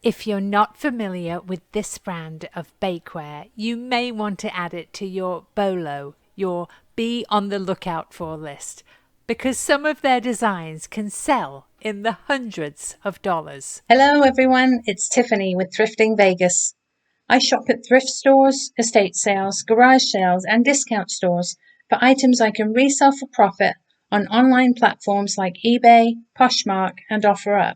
If you're not familiar with this brand of bakeware, you may want to add it to your BOLO, your Be on the Lookout For list, because some of their designs can sell in the hundreds of dollars. Hello everyone, it's Tiffany with Thrifting Vegas. I shop at thrift stores, estate sales, garage sales, and discount stores for items I can resell for profit on online platforms like eBay, Poshmark, and OfferUp.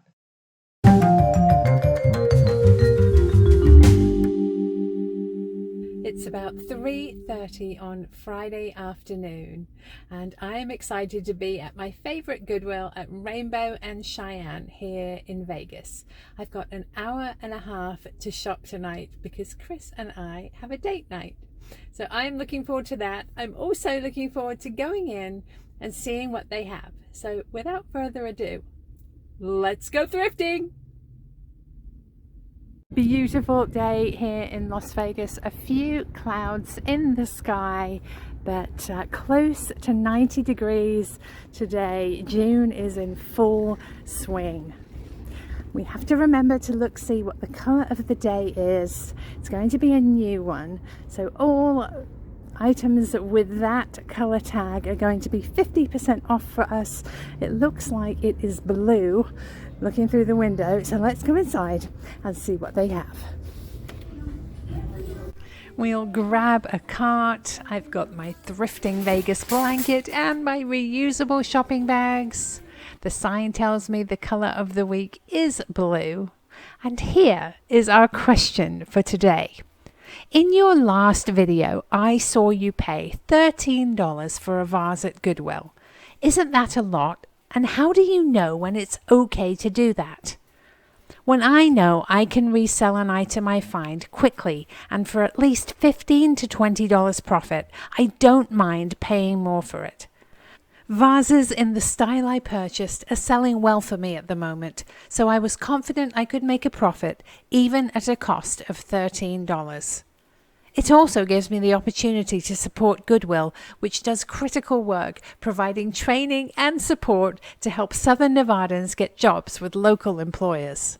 It's about 3:30 on Friday afternoon, and I am excited to be at my favorite Goodwill at Rainbow and Cheyenne here in Vegas. I've got an hour and a half to shop tonight because Chris and I have a date night. So I'm looking forward to that. I'm also looking forward to going in and seeing what they have. So without further ado, let's go thrifting! Beautiful day here in Las Vegas. A few clouds in the sky, but close to 90 degrees today. June is in full swing. We have to remember to see what the color of the day is. It's going to be a new one. So all items with that color tag are going to be 50% off for us. It looks like it is blue looking through the window, so let's go inside and see what they have. We'll grab a cart. I've got my Thrifting Vegas blanket and my reusable shopping bags. The sign tells me the color of the week is blue. And here is our question for today. In your last video, I saw you pay $13 for a vase at Goodwill. Isn't that a lot? And how do you know when it's okay to do that? When I know I can resell an item I find quickly and for at least $15 to $20 profit, I don't mind paying more for it. Vases in the style I purchased are selling well for me at the moment, so I was confident I could make a profit even at a cost of $13. It also gives me the opportunity to support Goodwill, which does critical work, providing training and support to help Southern Nevadans get jobs with local employers.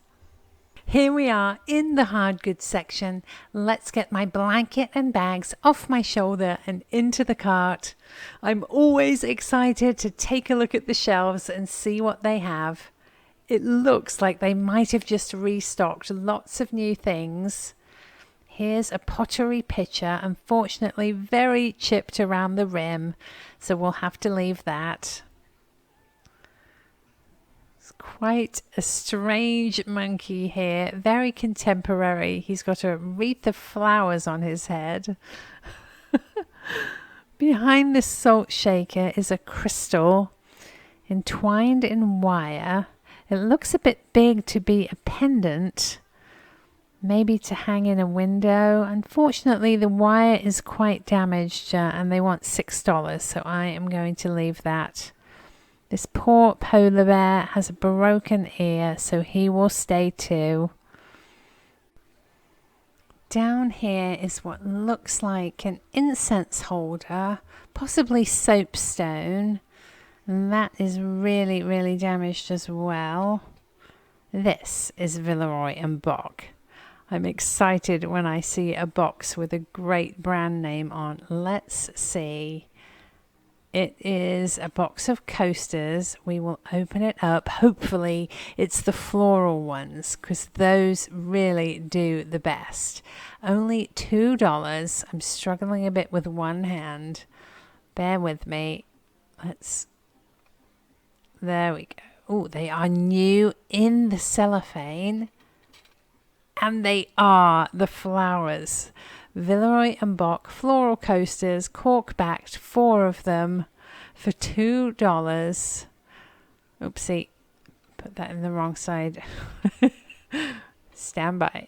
Here we are in the hard goods section. Let's get my blanket and bags off my shoulder and into the cart. I'm always excited to take a look at the shelves and see what they have. It looks like they might have just restocked lots of new things. Here's a pottery pitcher, unfortunately very chipped around the rim, so we'll have to leave that. It's quite a strange monkey here, very contemporary. He's got a wreath of flowers on his head. Behind this salt shaker is a crystal entwined in wire. It looks a bit big to be a pendant. Maybe to hang in a window. Unfortunately, the wire is quite damaged and they want $6, so I am going to leave that. This poor polar bear has a broken ear, so he will stay too. Down here is what looks like an incense holder, possibly soapstone, and that is really, really damaged as well. This is Villeroy and Boch. I'm excited when I see a box with a great brand name on. Let's see. It is a box of coasters. We will open it up. Hopefully it's the floral ones because those really do the best. Only $2. I'm struggling a bit with one hand. Bear with me. There we go. Oh, they are new in the cellophane. And they are the flowers. Villeroy and Boch floral coasters, cork-backed, 4 of them for $2. Oopsie, put that in the wrong side. Stand by.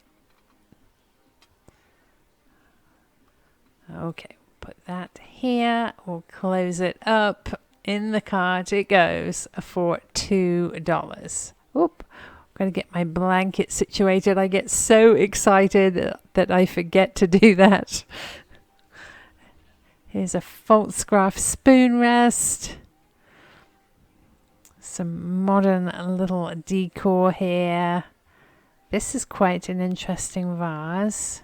Okay, put that here. We'll close it up. In the cart it goes for $2. Oop. Got to get my blanket situated. I get so excited that I forget to do that. Here's a Falstaff spoon rest. Some modern little decor here. This is quite an interesting vase.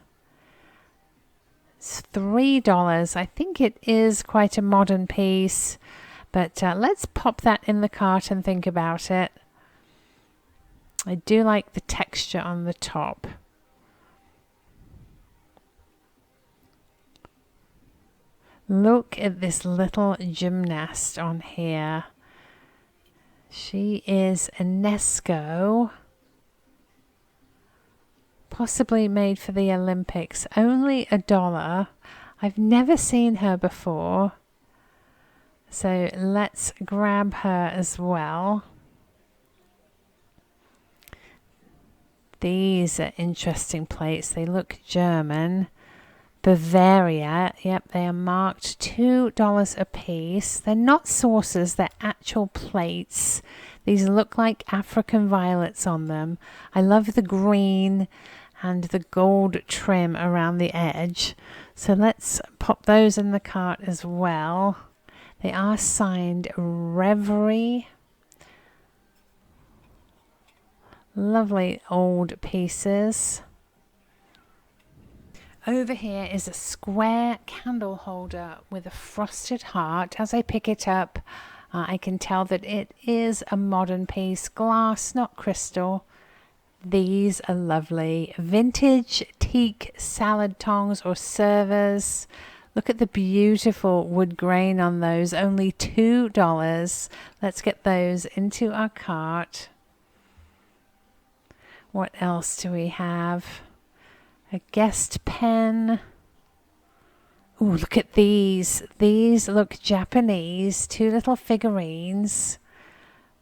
It's $3. I think it is quite a modern piece, but let's pop that in the cart and think about it. I do like the texture on the top. Look at this little gymnast on here. She is a Nesco, possibly made for the Olympics. Only $1. I've never seen her before, so let's grab her as well. These are interesting plates. They look German. Bavaria. Yep, they are marked $2 a piece. They're not saucers, they're actual plates. These look like African violets on them. I love the green and the gold trim around the edge. So let's pop those in the cart as well. They are signed Reverie. Lovely old pieces. Over here is a square candle holder with a frosted heart. As I pick it up, I can tell that it is a modern piece. Glass, not crystal. These are lovely. Vintage teak salad tongs or servers. Look at the beautiful wood grain on those. Only $2. Let's get those into our cart. What else do we have? A guest pen. Ooh, look at these. These look Japanese. 2 little figurines.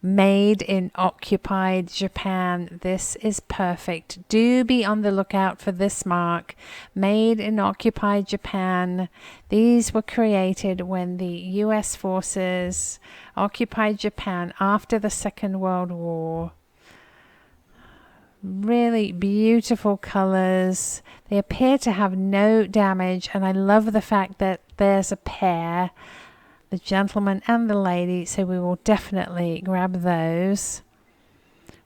Made in occupied Japan. This is perfect. Do be on the lookout for this mark. Made in occupied Japan. These were created when the US forces occupied Japan after the Second World War. Really beautiful colors. They appear to have no damage, and I love the fact that there's a pair, the gentleman and the lady, so we will definitely grab those.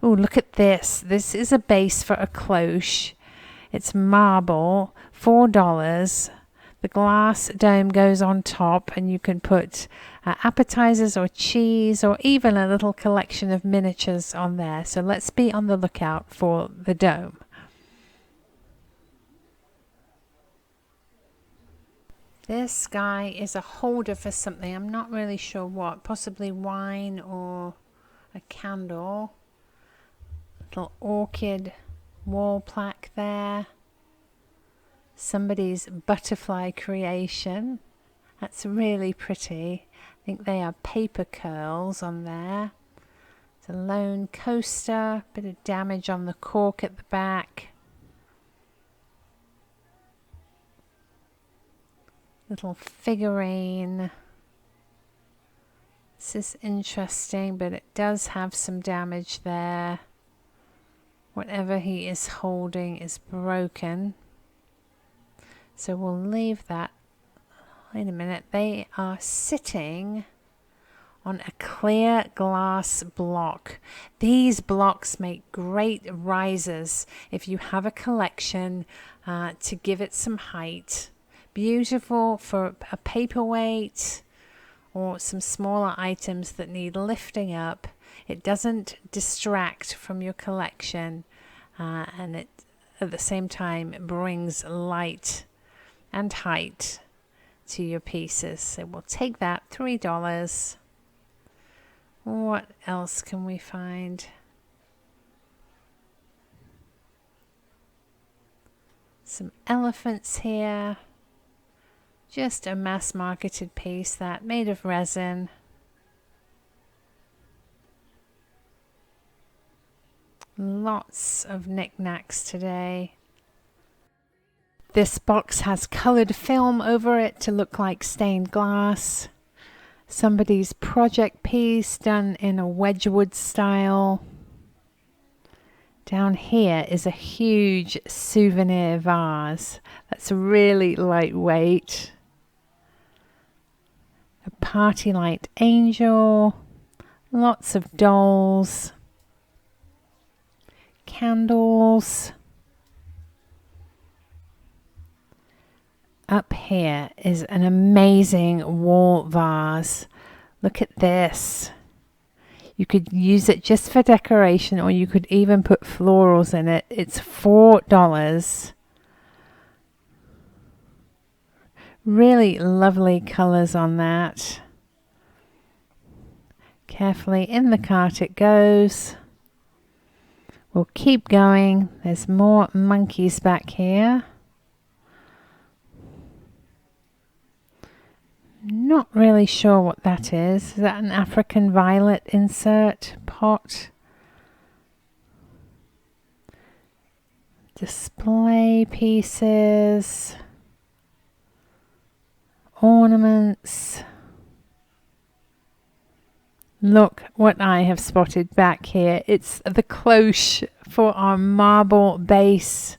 Oh, look at this. This is a base for a cloche. It's marble, $4. The glass dome goes on top, and you can put appetizers or cheese or even a little collection of miniatures on there. So let's be on the lookout for the dome. This guy is a holder for something. I'm not really sure what. Possibly wine or a candle. Little orchid wall plaque there. Somebody's butterfly creation. That's really pretty. I think they are paper curls on there. It's a lone coaster. Bit of damage on the cork at the back. Little figurine. This is interesting, but it does have some damage there. Whatever he is holding is broken. So we'll leave that. Wait a minute. They are sitting on a clear glass block. These blocks make great risers if you have a collection to give it some height. Beautiful for a paperweight or some smaller items that need lifting up. It doesn't distract from your collection, and it at the same time brings light and height to your pieces. So we'll take that, $3. What else can we find? Some elephants here. Just a mass marketed piece, that made of resin. Lots of knickknacks today. This box has colored film over it to look like stained glass. Somebody's project piece done in a Wedgwood style. Down here is a huge souvenir vase that's really lightweight. A party light angel. Lots of dolls. candles. Up here is an amazing wall vase. Look at this. You could use it just for decoration, or you could even put florals in it. It's $4. Really lovely colors on that. Carefully in the cart it goes. We'll keep going. There's more monkeys back here. Not really sure what that is. Is that an African violet insert pot? Display pieces. Ornaments. Look what I have spotted back here. It's the cloche for our marble base.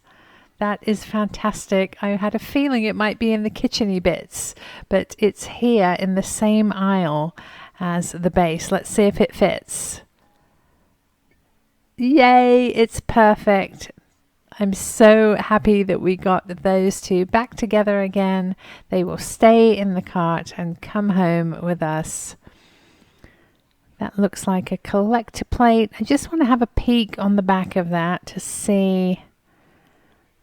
That is fantastic. I had a feeling it might be in the kitcheny bits, but it's here in the same aisle as the base. Let's see if it fits. Yay, it's perfect. I'm so happy that we got those two back together again. They will stay in the cart and come home with us. That looks like a collector plate. I just want to have a peek on the back of that to see.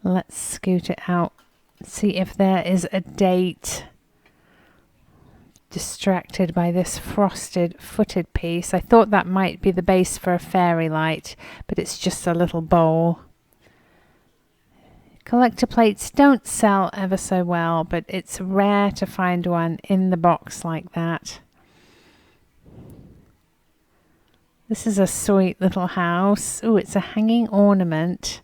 Let's scoot it out. See if there is a date. Distracted by this frosted footed piece. I thought that might be the base for a fairy light, but it's just a little bowl. Collector plates don't sell ever so well, but it's rare to find one in the box like that. This is a sweet little house. Oh, it's a hanging ornament.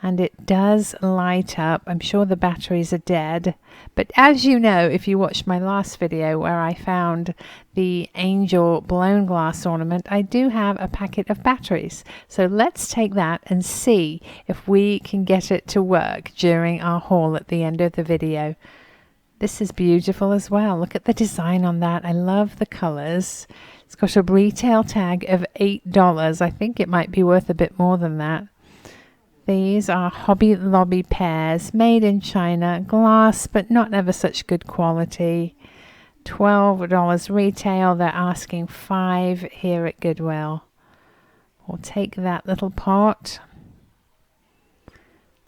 And it does light up. I'm sure the batteries are dead. But as you know, if you watched my last video where I found the angel blown glass ornament, I do have a packet of batteries. So let's take that and see if we can get it to work during our haul at the end of the video. This is beautiful as well. Look at the design on that. I love the colors. It's got a retail tag of $8. I think it might be worth a bit more than that. These are Hobby Lobby pears, made in China, glass, but not ever such good quality. $12 retail. They're asking $5 here at Goodwill. We'll take that little pot.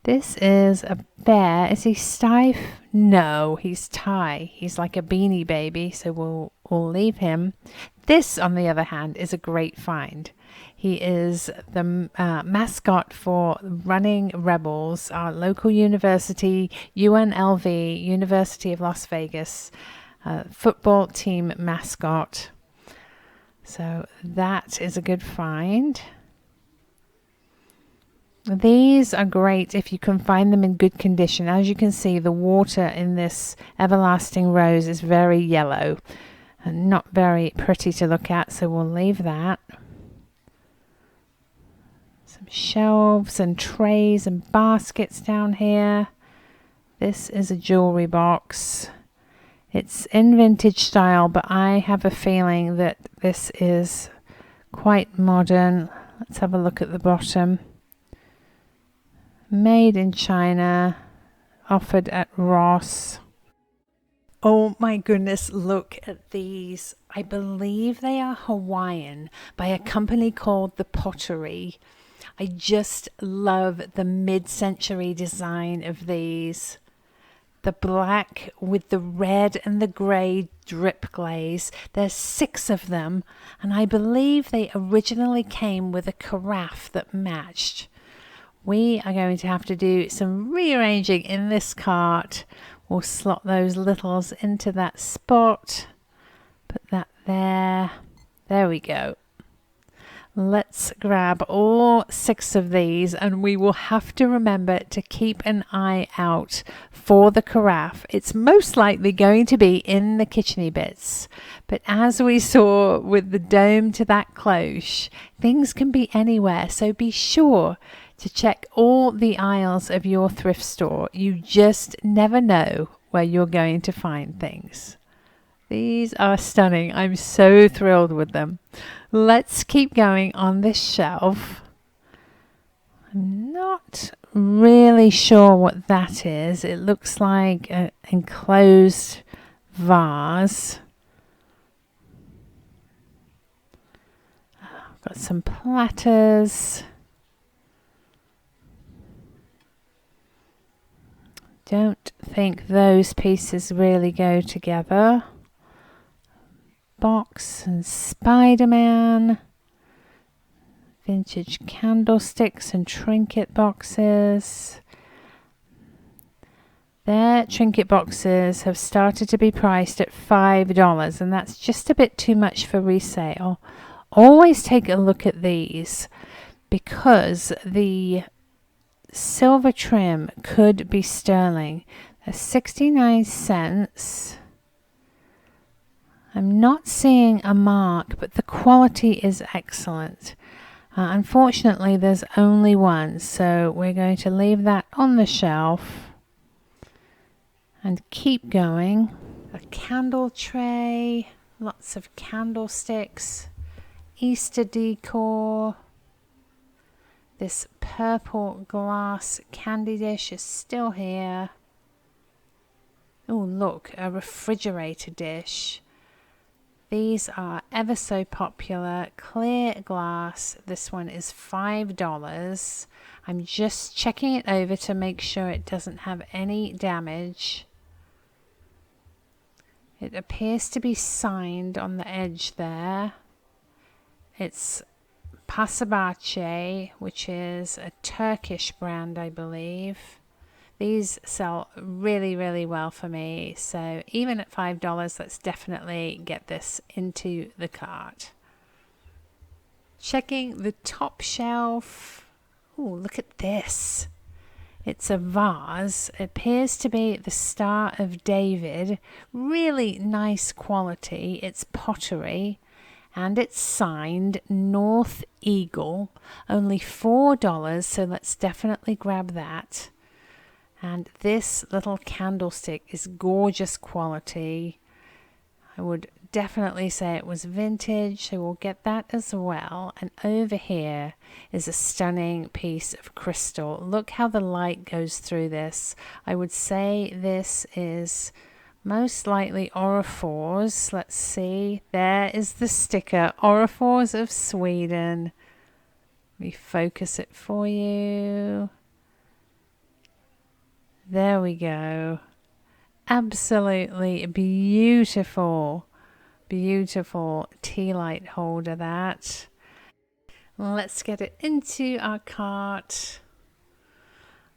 This is a bear. Is he Stife? No, he's Thai. He's like a beanie baby, so we'll leave him. This, on the other hand, is a great find. He is the mascot for Running Rebels, our local university, UNLV, University of Las Vegas, football team mascot. So that is a good find. These are great if you can find them in good condition. As you can see, the water in this everlasting rose is very yellow and not very pretty to look at, so we'll leave that. Some shelves and trays and baskets down here. This is a jewelry box. It's in vintage style, but I have a feeling that this is quite modern. Let's have a look at the bottom. Made in China, offered at Ross. Oh my goodness, look at these. I believe they are Hawaiian by a company called The Pottery. I just love the mid-century design of these. The black with the red and the grey drip glaze. There's 6 of them, and I believe they originally came with a carafe that matched. We are going to have to do some rearranging in this cart. We'll slot those littles into that spot. Put that there. There we go. Let's grab all 6 of these, and we will have to remember to keep an eye out for the carafe. It's most likely going to be in the kitcheny bits, but as we saw with the dome to that cloche, things can be anywhere, so be sure to check all the aisles of your thrift store. You just never know where you're going to find things. These are stunning. I'm so thrilled with them. Let's keep going on this shelf. I'm not really sure what that is. It looks like an enclosed vase. Got some platters. Don't think those pieces really go together. Box and Spider-Man. Vintage candlesticks and trinket boxes. Their trinket boxes have started to be priced at $5, and that's just a bit too much for resale. Always take a look at these, because the silver trim could be sterling. They're 69 cents. I'm not seeing a mark, but the quality is excellent. Unfortunately, there's only one, so we're going to leave that on the shelf and keep going. A candle tray, lots of candlesticks, Easter decor. This purple glass candy dish is still here. Oh, look, a refrigerator dish. These are ever so popular, clear glass. This one is $5. I'm just checking it over to make sure it doesn't have any damage. It appears to be signed on the edge there. It's Pasabache, which is a Turkish brand, I believe. These sell really, really well for me. So even at $5, let's definitely get this into the cart. Checking the top shelf. Oh, look at this. It's a vase. It appears to be the Star of David. Really nice quality. It's pottery. And it's signed North Eagle. Only $4, so let's definitely grab that. And this little candlestick is gorgeous quality. I would definitely say it was vintage, so we'll get that as well. And over here is a stunning piece of crystal. Look how the light goes through this. I would say this is most likely Orifors. Let's see. There is the sticker. Orifors of Sweden. Let me focus it for you. There we go. Absolutely beautiful, beautiful tea light holder that. Let's get it into our cart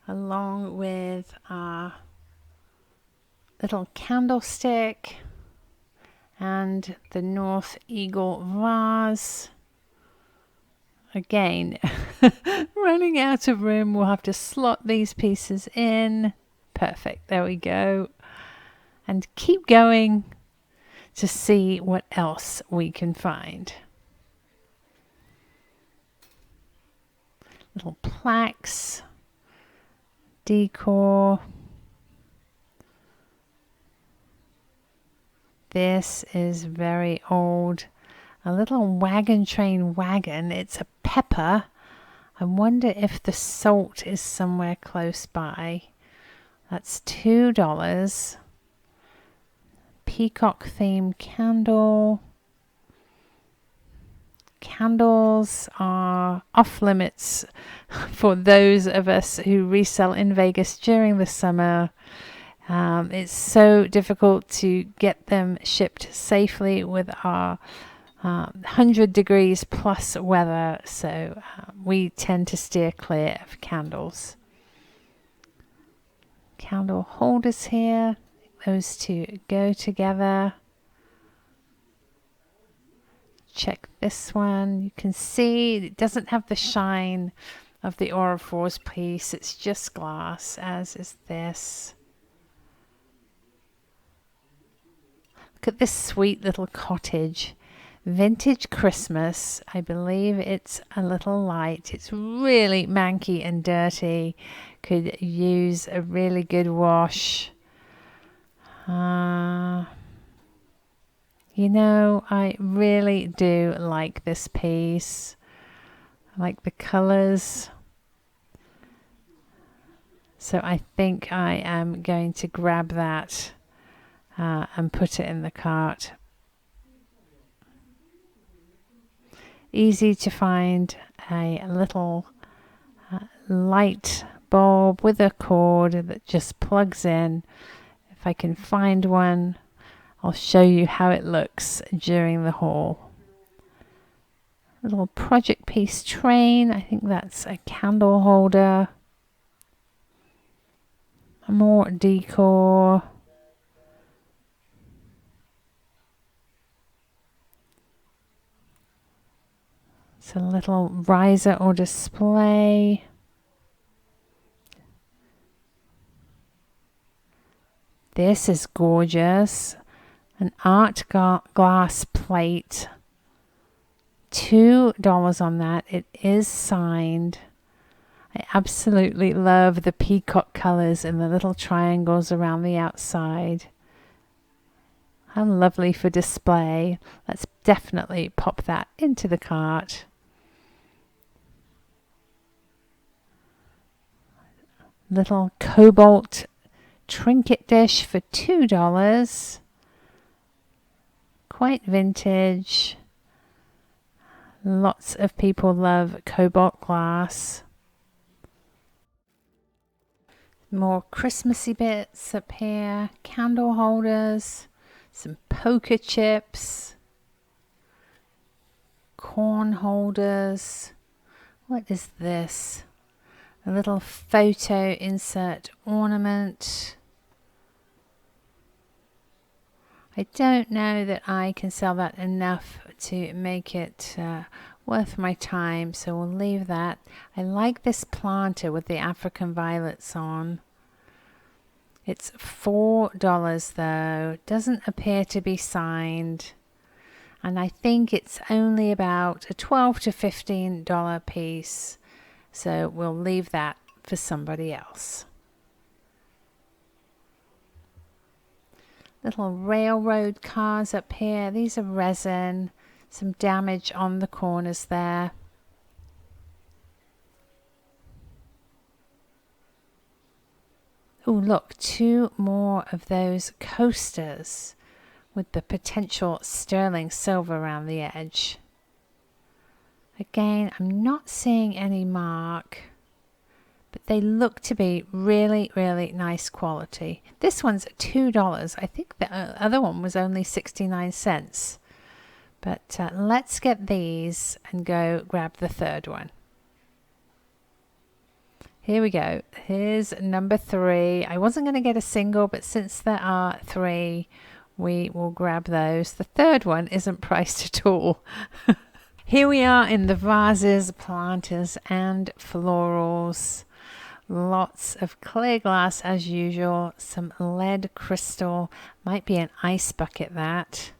along with our little candlestick and the North Eagle vase. Again, running out of room, we'll have to slot these pieces in. Perfect, there we go. And keep going to see what else we can find. Little plaques, decor. This is very old. A little wagon train wagon. It's a pepper. I wonder if the salt is somewhere close by. That's $2. Peacock themed candle. Candles are off limits for those of us who resell in Vegas during the summer. It's so difficult to get them shipped safely with our 100 degrees plus weather, so we tend to steer clear of candles. Candle holders here, those two go together. Check this one. You can see it doesn't have the shine of the Orifors piece, it's just glass, as is this. Look at this sweet little cottage. Vintage Christmas. I believe it's a little light. It's really manky and dirty. Could use a really good wash. You know, I really do like this piece. I like the colors. So I think I am going to grab that and put it in the cart. Easy to find a little light bulb with a cord that just plugs in. If I can find one, I'll show you how it looks during the haul. Little project piece train. I think that's a candle holder. More decor. It's a little riser or display. This is gorgeous. An art glass plate. $2 on that. It is signed. I absolutely love the peacock colors and the little triangles around the outside. How lovely for display. Let's definitely pop that into the cart. Little cobalt trinket dish for $2. Quite vintage. Lots of people love cobalt glass. More Christmassy bits up here. Candle holders. Some poker chips. Corn holders. What is this? A little photo insert ornament. I don't know that I can sell that enough to make it worth my time, so we'll leave that. I like this planter with the African violets on. It's $4 though. Doesn't appear to be signed. And I think it's only about a $12 to $15 piece. So we'll leave that for somebody else. Little railroad cars up here. These are resin. Some damage on the corners there. Oh, look, 2 more of those coasters with the potential sterling silver around the edge. Again, I'm not seeing any mark, but they look to be really, really nice quality. This one's $2. I think the other one was only 69 cents. But let's get these and go grab the third one. Here we go. Here's number 3. I wasn't going to get a single, but since there are 3, we will grab those. The third one isn't priced at all. Here we are in the vases, planters, and florals. Lots of clear glass as usual. Some lead crystal. Might be an ice bucket, that.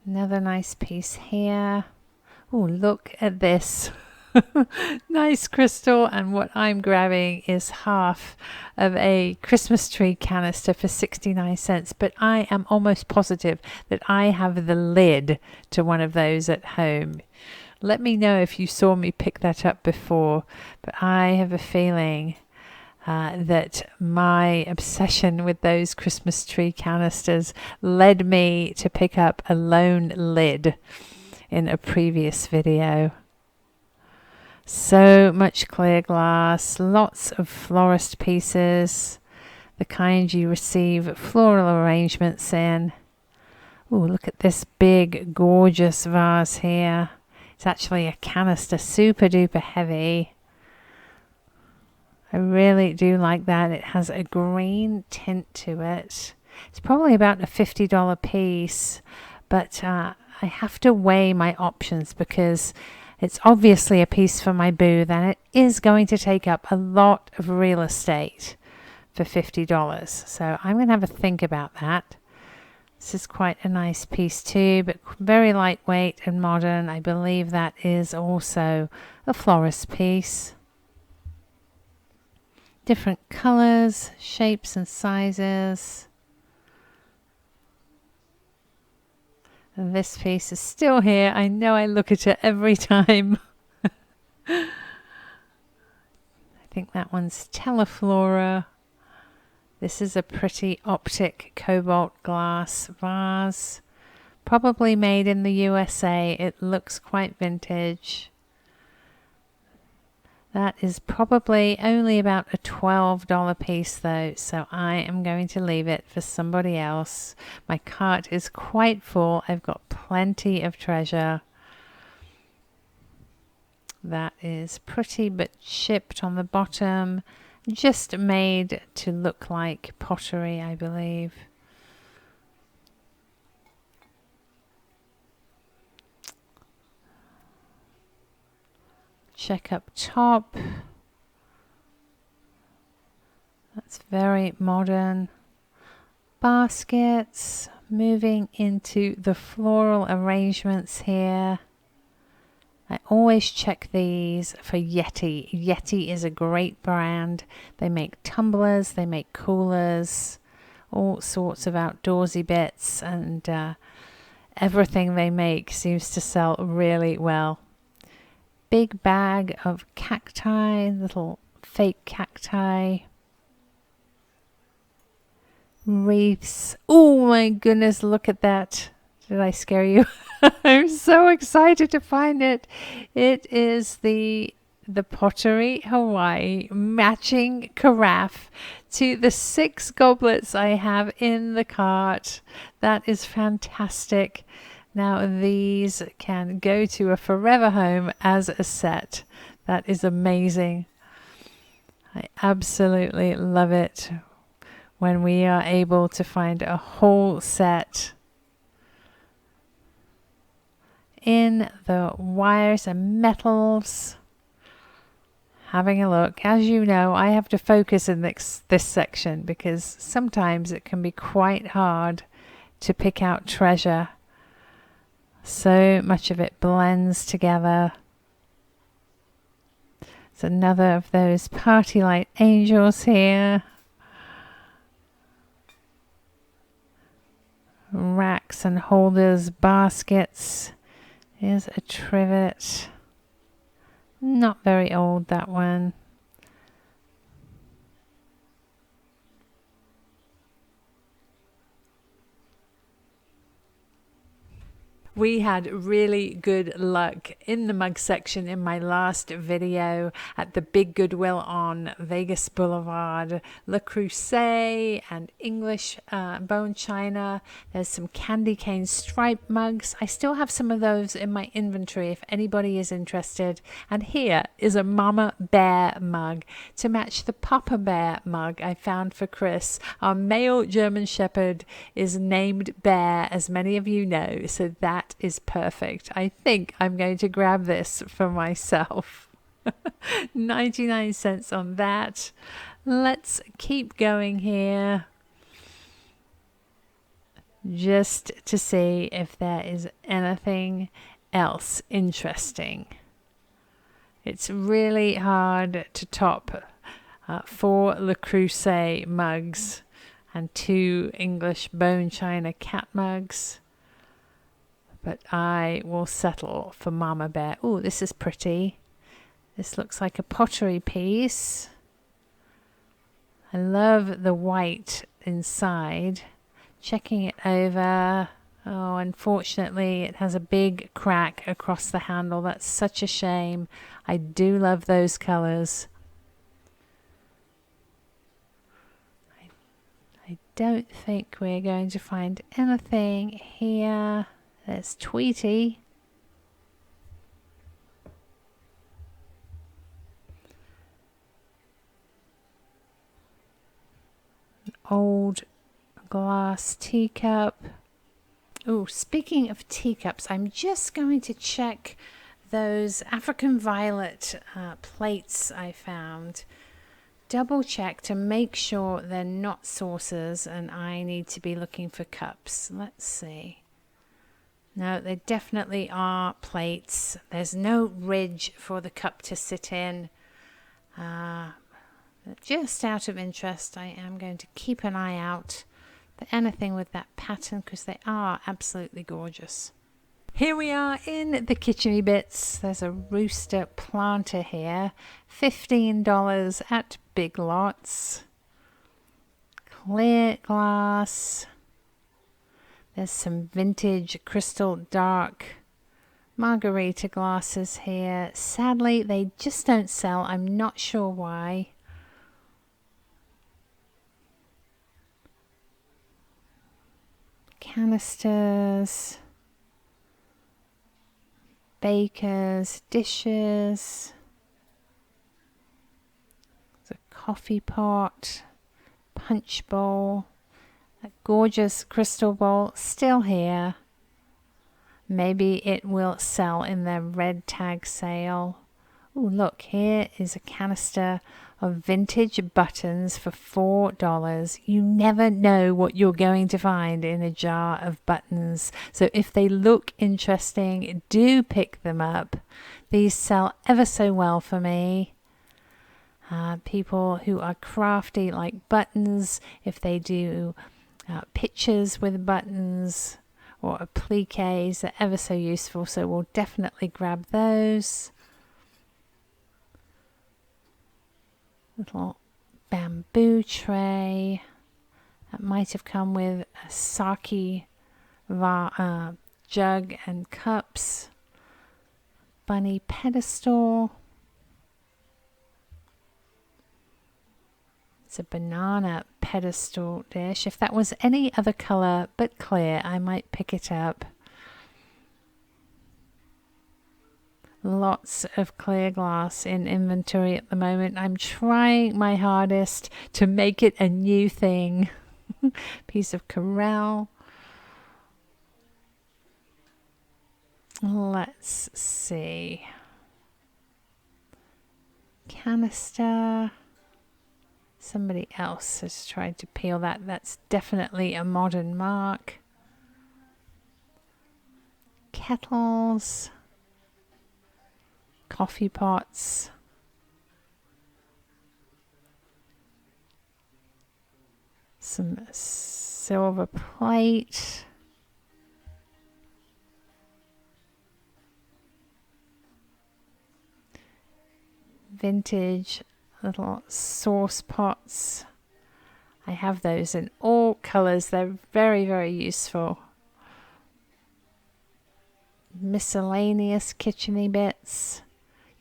Another nice piece here. Oh, look at this. Nice crystal, and what I'm grabbing is half of a Christmas tree canister for 69 cents, but I am almost positive that I have the lid to one of those at home. Let me know if you saw me pick that up before, but I have a feeling that my obsession with those Christmas tree canisters led me to pick up a lone lid in a previous video. So much clear glass, lots of florist pieces, the kind you receive floral arrangements in. Oh, look at this big, gorgeous vase here. It's actually a canister, super duper heavy. I really do like that. It has a green tint to it. It's probably about a $50 piece, but I have to weigh my options because it's obviously a piece for my booth, and it is going to take up a lot of real estate for $50. So I'm going to have a think about that. This is quite a nice piece too, but very lightweight and modern. I believe that is also a florist piece. Different colors, shapes and sizes. And this piece is still here. I know I look at it every time. think that one's Teleflora. This is a pretty optic cobalt glass vase. Probably made in the USA. It looks quite vintage. That is probably only about a $12 piece though, so I am going to leave it for somebody else. My cart is quite full. I've got plenty of treasure. That is pretty but chipped on the bottom. Just made to look like pottery, I believe. Check up top. That's very modern. Baskets. Moving into the floral arrangements here. I always check these for Yeti. Yeti is a great brand. They make tumblers, they make coolers, all sorts of outdoorsy bits, and everything they make seems to sell really well. Big bag of cacti, little fake cacti. Wreaths. Oh my goodness, look at that. Did I scare you? I'm so excited to find it. It is the Pottery Hawaii matching carafe to the 6 goblets I have in the cart. That is fantastic. Now these can go to a forever home as a set. That is amazing. I absolutely love it when we are able to find a whole set in the wires and metals. Having a look. As you know, I have to focus in this section because sometimes it can be quite hard to pick out treasure. So much of it blends together. It's another of those party light angels here. Racks and holders, baskets. Here's a trivet. Not very old, that one. We had really good luck in the mug section in my last video at the big Goodwill on Vegas Boulevard. Le Creuset and English bone china. There's some candy cane stripe mugs. I still have some of those in my inventory if anybody is interested. And here is a Mama Bear mug to match the Papa Bear mug I found for Chris. Our male German Shepherd is named Bear, as many of you know, so that is perfect. I think I'm going to grab this for myself. 99 cents on that. Let's keep going here just to see if there is anything else interesting. It's really hard to top 4 Le Creuset mugs and 2 English bone china cat mugs. But I will settle for Mama Bear. Oh, this is pretty. This looks like a pottery piece. I love the white inside. Checking it over. Oh, unfortunately, it has a big crack across the handle. That's such a shame. I do love those colors. I don't think we're going to find anything here. There's Tweety. An old glass teacup. Oh, speaking of teacups, I'm just going to check those African violet plates I found. Double check to make sure they're not saucers and I need to be looking for cups. Let's see. No, they definitely are plates. There's no ridge for the cup to sit in. Just out of interest, I am going to keep an eye out for anything with that pattern because they are absolutely gorgeous. Here we are in the kitcheny bits. There's a rooster planter here. $15 at Big Lots. Clear glass. There's some vintage crystal dark margarita glasses here. Sadly, they just don't sell. I'm not sure why. Canisters. Bakers, dishes. There's a coffee pot. Punch bowl. A gorgeous crystal bowl still here. Maybe it will sell in their red tag sale. Oh, look, here is a canister of vintage buttons for $4. You never know what you're going to find in a jar of buttons. So if they look interesting, do pick them up. These sell ever so well for me. People who are crafty like buttons, if they do pictures with buttons or appliques, they're ever so useful, so we'll definitely grab those. Little bamboo tray that might have come with a sake jug and cups. Bunny pedestal. It's a banana pedestal dish. If that was any other color but clear, I might pick it up. Lots of clear glass in inventory at the moment. I'm trying my hardest to make it a new thing. Piece of corral. Let's see. Canister. Somebody else has tried to peel that. That's definitely a modern mark. Kettles. Coffee pots. Some silver plate. Vintage little sauce pots. I have those in all colors. They're very, very useful. Miscellaneous kitcheny bits,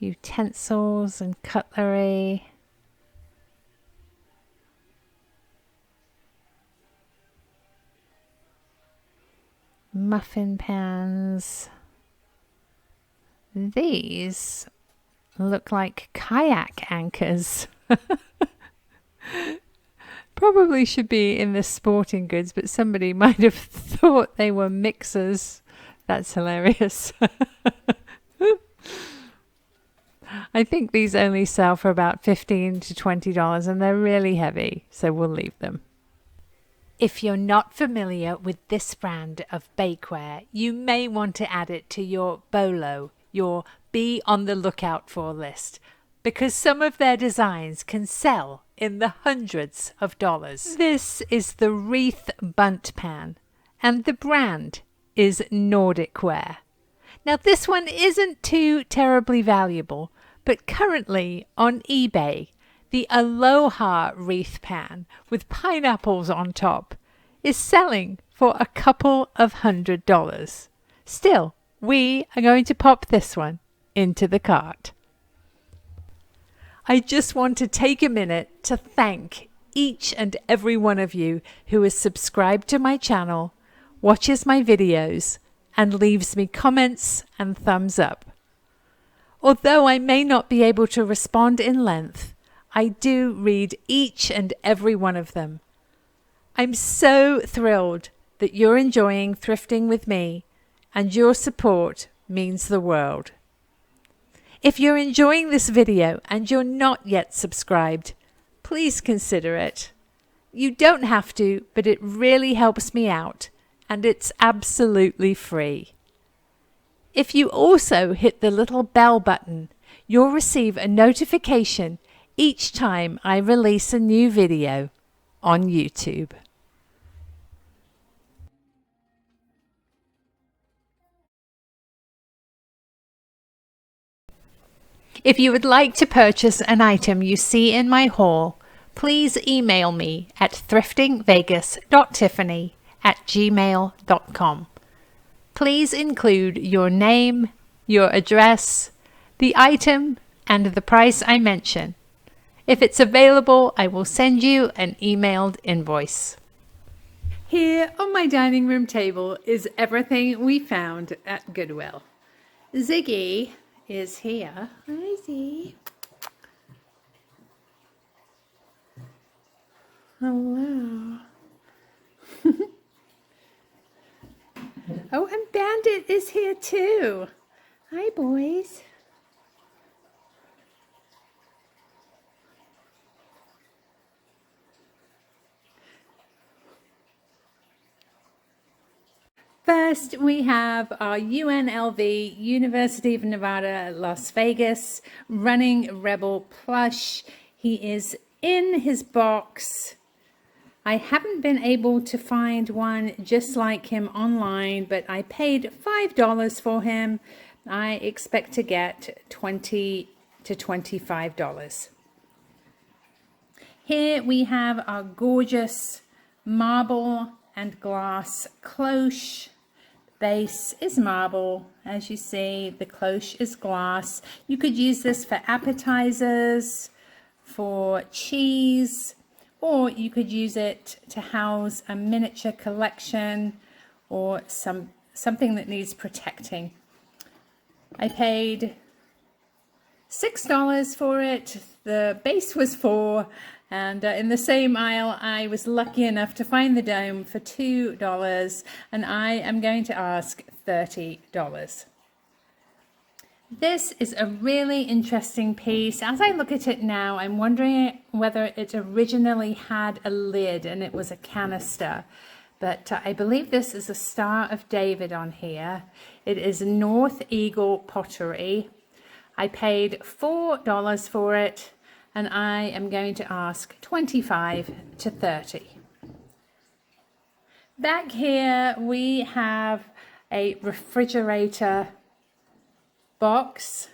utensils and cutlery. Muffin pans. These look like kayak anchors. Probably should be in the sporting goods, but somebody might have thought they were mixers. That's hilarious. I think these only sell for about $15 to $20 and they're really heavy, so we'll leave them. If you're not familiar with this brand of bakeware, you may want to add it to your BOLO, your Be on the Lookout For list, because some of their designs can sell in the hundreds of dollars. This is the Wreath Bunt Pan, and the brand is Nordic Ware. Now this one isn't too terribly valuable, but currently on eBay, the Aloha Wreath Pan with pineapples on top is selling for a couple of $100. Still, we are going to pop this one into the cart. I just want to take a minute to thank each and every one of you who is subscribed to my channel, watches my videos, and leaves me comments and thumbs up. Although I may not be able to respond in length, I do read each and every one of them. I'm so thrilled that you're enjoying thrifting with me, and your support means the world. If you're enjoying this video and you're not yet subscribed, please consider it. You don't have to, but it really helps me out, and it's absolutely free. If you also hit the little bell button, you'll receive a notification each time I release a new video on YouTube. If you would like to purchase an item you see in my haul, please email me at thriftingvegas.tiffany@gmail.com. Please include your name, your address, the item, and the price I mention. If it's available, I will send you an emailed invoice. Here on my dining room table is everything we found at Goodwill. Ziggy is here. Hi, Ziggy. Hello. Oh, and Bandit is here too. Hi, boys. First, we have our UNLV, University of Nevada, Las Vegas, Running Rebel plush. He is in his box. I haven't been able to find one just like him online, but I paid $5 for him. I expect to get $20 to $25. Here we have our gorgeous marble and glass cloche. Base is marble. As you see, the cloche is glass. You could use this for appetizers, for cheese, or you could use it to house a miniature collection or something that needs protecting. I paid $6 for it. The base was $4, and in the same aisle I was lucky enough to find the dome for $2, and I am going to ask $30. This is a really interesting piece. As I look at it now, I'm wondering whether it originally had a lid and it was a canister. But I believe this is a Star of David on here. It is North Eagle pottery. I paid $4 for it, and I am going to ask $25 to $30. Back here we have a refrigerator box.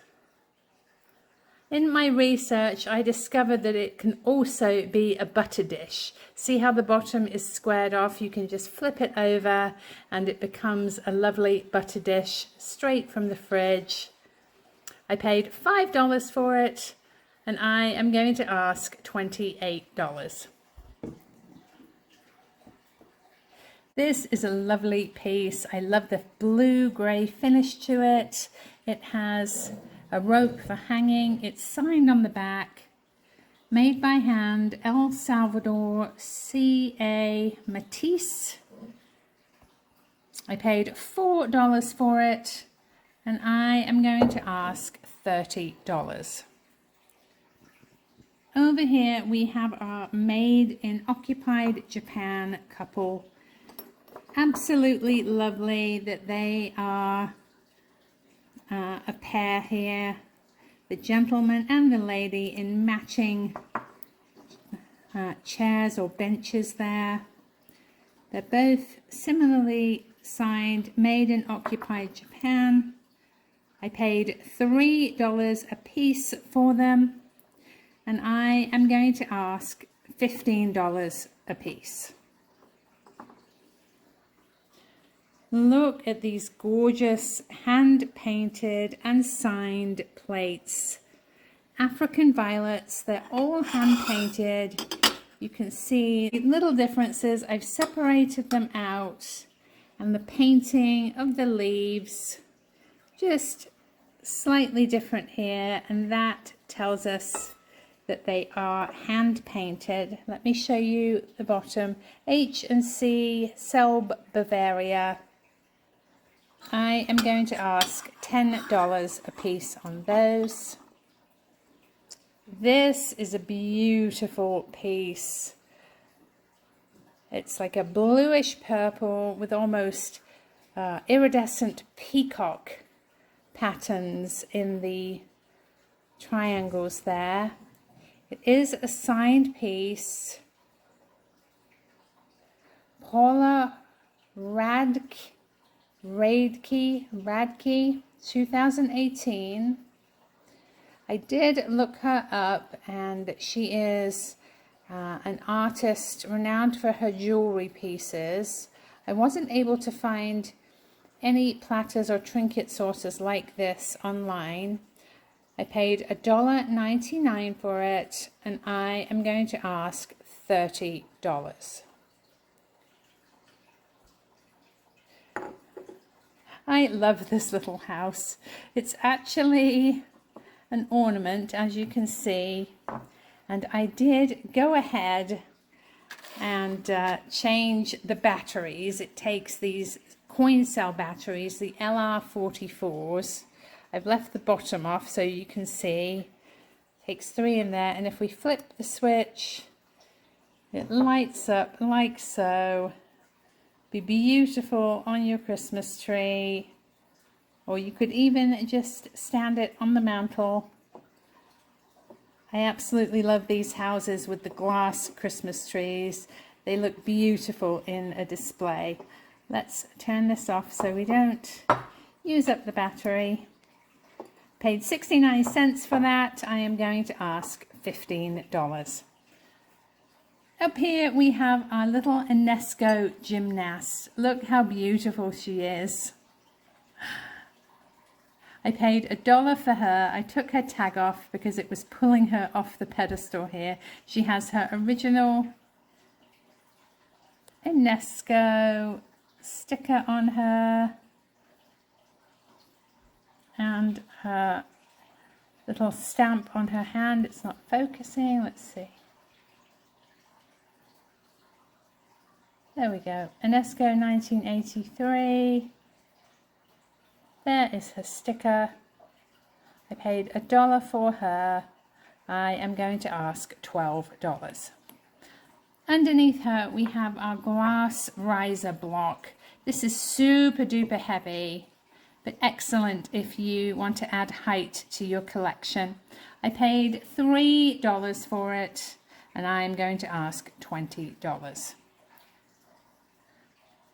In my research, I discovered that it can also be a butter dish. See how the bottom is squared off? You can just flip it over and it becomes a lovely butter dish straight from the fridge. I paid $5 for it, and I am going to ask $28. This is a lovely piece. I love the blue-grey finish to it. It has a rope for hanging. It's signed on the back. Made by hand, El Salvador C.A. Matisse. I paid $4 for it, and I am going to ask $30. Over here we have our made in occupied Japan couple. Absolutely lovely that they are a pair here. The gentleman and the lady in matching chairs or benches there. They're both similarly signed, made in occupied Japan. I paid $3 a piece for them, and I am going to ask $15 a piece. Look at these gorgeous hand-painted and signed plates. African violets, they're all hand-painted. You can see little differences. I've separated them out, and the painting of the leaves just slightly different here, and that tells us that they are hand painted. Let me show you the bottom. H&C Selb Bavaria. I am going to ask $10 a piece on those. This is a beautiful piece. It's like a bluish purple with almost iridescent peacock patterns in the triangles there. It is a signed piece. Paula Radke, 2018. I did look her up, and she is an artist renowned for her jewelry pieces. I wasn't able to find any platters or trinket sources like this online. I paid $1.99 for it, and I am going to ask $30. I love this little house. It's actually an ornament, as you can see, and I did go ahead and change the batteries. It takes these coin cell batteries, the LR44s. I've left the bottom off so you can see. Takes 3 in there, and if we flip the switch, it lights up like so. Be beautiful on your Christmas tree, or you could even just stand it on the mantle. I absolutely love these houses with the glass Christmas trees. They look beautiful in a display. Let's turn this off so we don't use up the battery. Paid 69 cents for that. I am going to ask $15. Up here we have our little Enesco gymnast. Look how beautiful she is. I paid $1 for her. I took her tag off because it was pulling her off the pedestal here. She has her original Enesco sticker on her and her little stamp on her hand. It's not focusing. Let's see. There we go. Enesco 1983. There is her sticker. I paid $1 for her. I am going to ask $12. Underneath her we have our glass riser block. This is super duper heavy, but excellent if you want to add height to your collection. I paid $3 for it, and I am going to ask $20.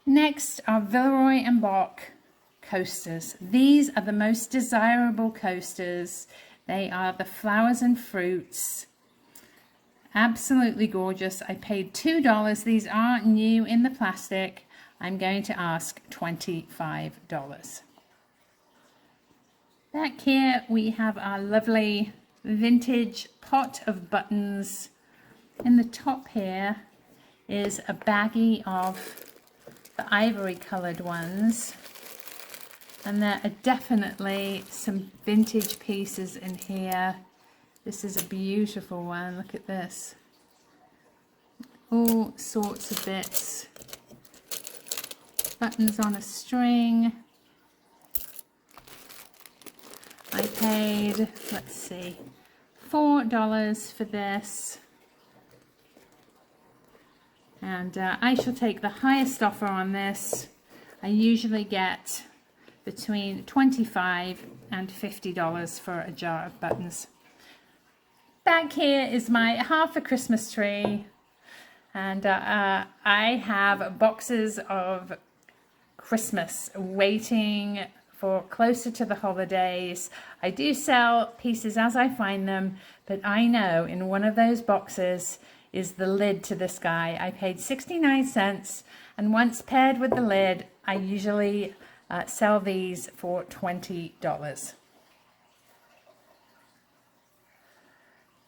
Next are Villeroy and Boch coasters. These are the most desirable coasters. They are the flowers and fruits. Absolutely gorgeous. I paid $2. These are new in the plastic. I'm going to ask $25. Back here we have our lovely vintage pot of buttons. In the top here is a baggie of the ivory colored ones, and there are definitely some vintage pieces in here. This is a beautiful one. Look at this. All sorts of bits. Buttons on a string. I paid, let's see, $4 for this. And I shall take the highest offer on this. I usually get between $25 and $50 for a jar of buttons. Back here is my half a Christmas tree, and I have boxes of Christmas waiting for closer to the holidays. I do sell pieces as I find them, but I know in one of those boxes is the lid to this guy. I paid 69 cents, and once paired with the lid, I usually sell these for $20.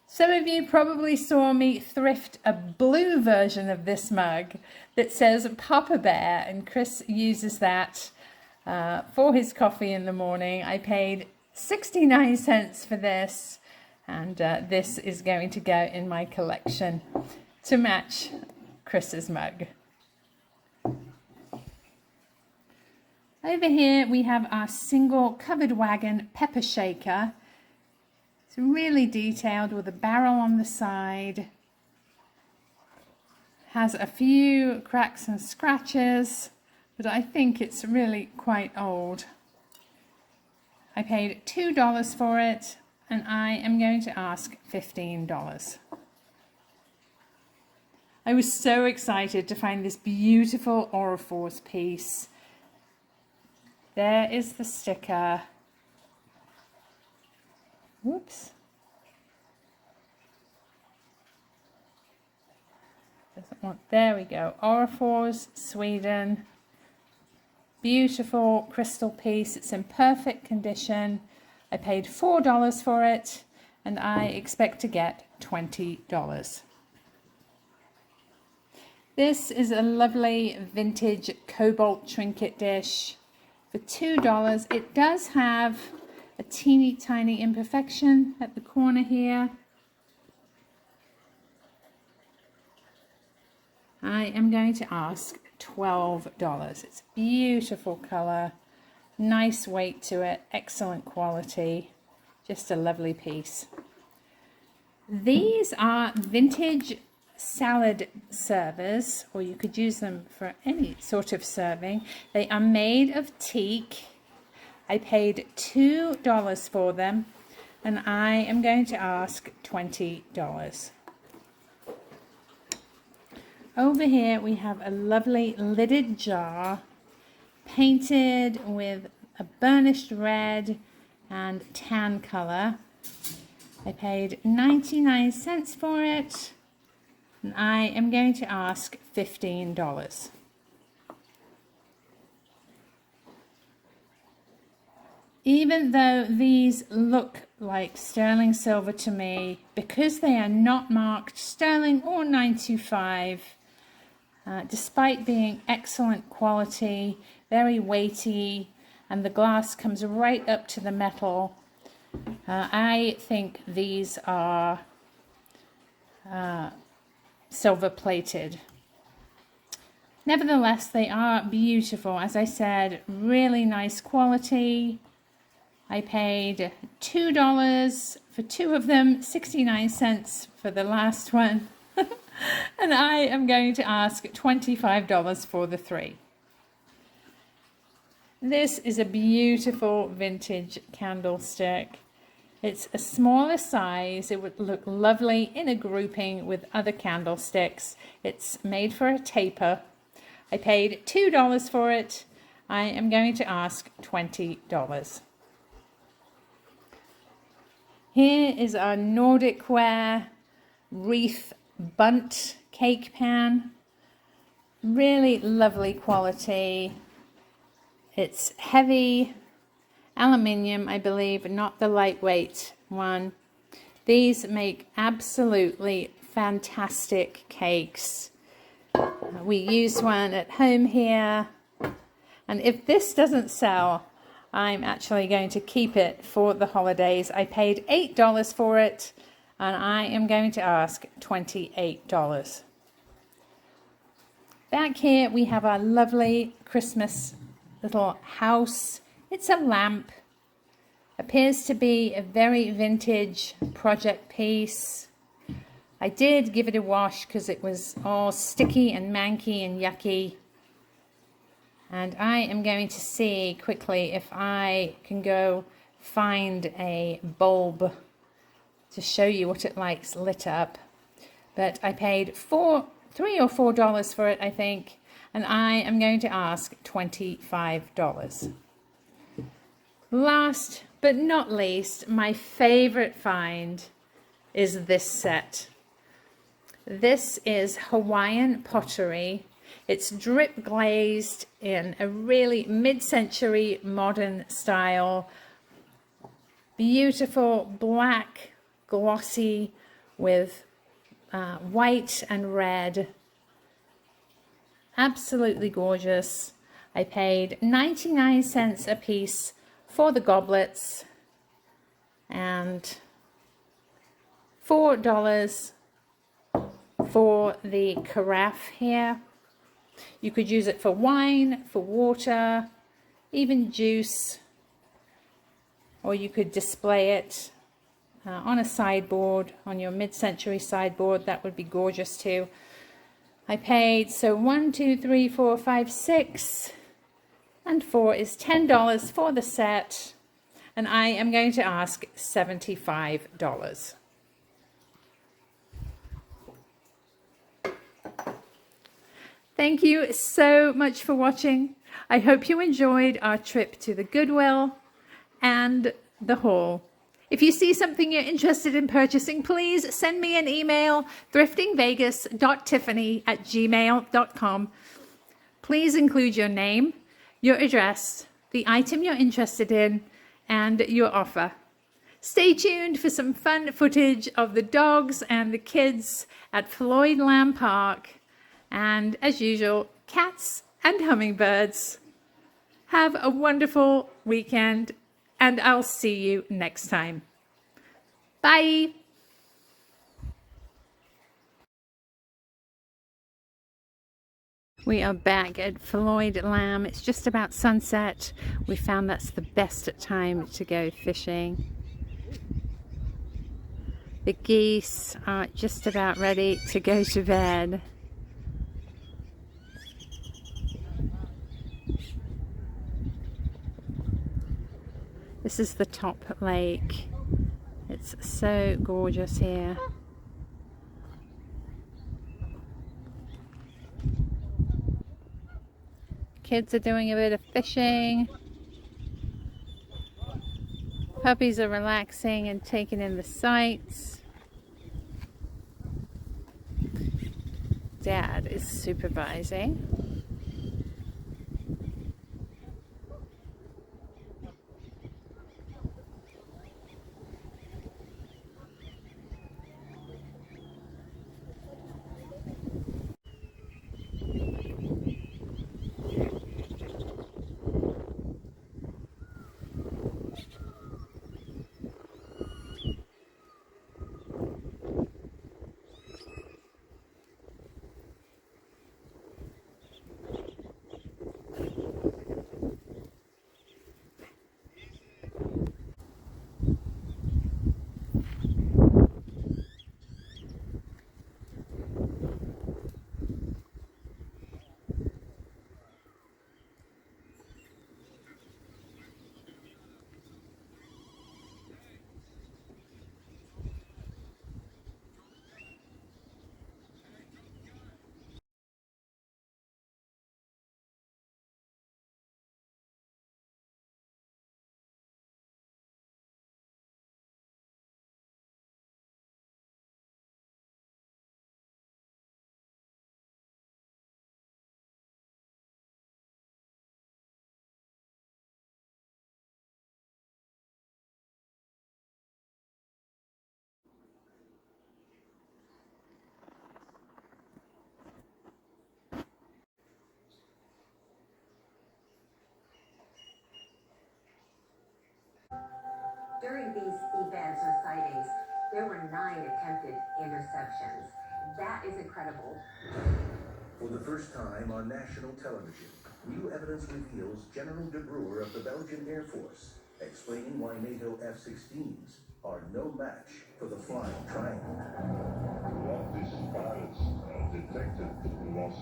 Some of you probably saw me thrift a blue version of this mug that says Papa Bear, and Chris uses that for his coffee in the morning. I paid 69 cents for this, and this is going to go in my collection to match Chris's mug. Over here we have our single covered wagon pepper shaker. It's really detailed with a barrel on the side. Has a few cracks and scratches, but I think it's really quite old. I paid $2 for it, and I am going to ask $15. I was so excited to find this beautiful Aurifors piece. There is the sticker. Whoops, Doesn't want, there we go. Orifors, Sweden. Beautiful crystal piece. It's in perfect condition. I paid $4 for it, and I expect to get $20. This is a lovely vintage cobalt trinket dish for $2. It does have a teeny tiny imperfection at the corner here. I am going to ask $12. It's beautiful color, nice weight to it, excellent quality, just a lovely piece. These are vintage salad servers, or you could use them for any sort of serving. They are made of teak. I paid $2 for them, and I am going to ask $20. Over here we have a lovely lidded jar painted with a burnished red and tan color. I paid 99 cents for it, and I am going to ask $15. Even though these look like sterling silver to me, because they are not marked sterling or 925, despite being excellent quality, very weighty, and the glass comes right up to the metal, I think these are silver plated. Nevertheless, they are beautiful. As I said, really nice quality. I paid $2 for two of them, 69 cents for the last one. And I am going to ask $25 for the three. This is a beautiful vintage candlestick. It's a smaller size. It would look lovely in a grouping with other candlesticks. It's made for a taper. I paid $2 for it. I am going to ask $20. Here is our Nordic ware wreath bunt cake pan. Really lovely quality. It's heavy aluminium, I believe, not the lightweight one. These make absolutely fantastic cakes. We use one at home here, and if this doesn't sell, I'm actually going to keep it for the holidays. I paid $8 for it, and I am going to ask $28. Back here we have our lovely Christmas little house. It's a lamp. Appears to be a very vintage project piece. I did give it a wash because it was all sticky and manky and yucky. And I am going to see quickly if I can go find a bulb to show you what it likes lit up. But I paid $3 or $4 for it, I think. And I am going to ask $25. Last but not least, my favorite find is this set. This is Hawaiian pottery. It's drip glazed in a really mid-century modern style. Beautiful black, glossy with white and red. Absolutely gorgeous. I paid 99 cents a piece for the goblets and $4 for the carafe here. You could use it for wine, for water, even juice, or you could display it on a sideboard, on your mid-century sideboard. That would be gorgeous too. I paid, so 1, 2, 3, 4, 5, 6, and 4 is $10 for the set, and I am going to ask $75. Thank you so much for watching. I hope you enjoyed our trip to the Goodwill and the haul. If you see something you're interested in purchasing, please send me an email, thriftingvegas.tiffany@gmail.com. Please include your name, your address, the item you're interested in, and your offer. Stay tuned for some fun footage of the dogs and the kids at Floyd Lamb Park, and as usual, cats and hummingbirds. Have a wonderful weekend, and I'll see you next time. Bye. We are back at Floyd Lamb. It's just about sunset. We found that's the best time to go fishing. The geese are just about ready to go to bed. This is the top lake. It's so gorgeous here. Kids are doing a bit of fishing. Puppies are relaxing and taking in the sights. Dad is supervising. During these events or sightings, there were 9 attempted interceptions. That is incredible. For the first time on national television, new evidence reveals General de Bruer of the Belgian Air Force, explaining why NATO F-16s are no match for the Flying Triangle. What these pilots detected was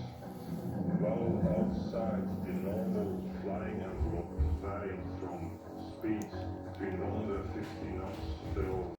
well outside the normal flying envelope, varying from speeds between 150 knots till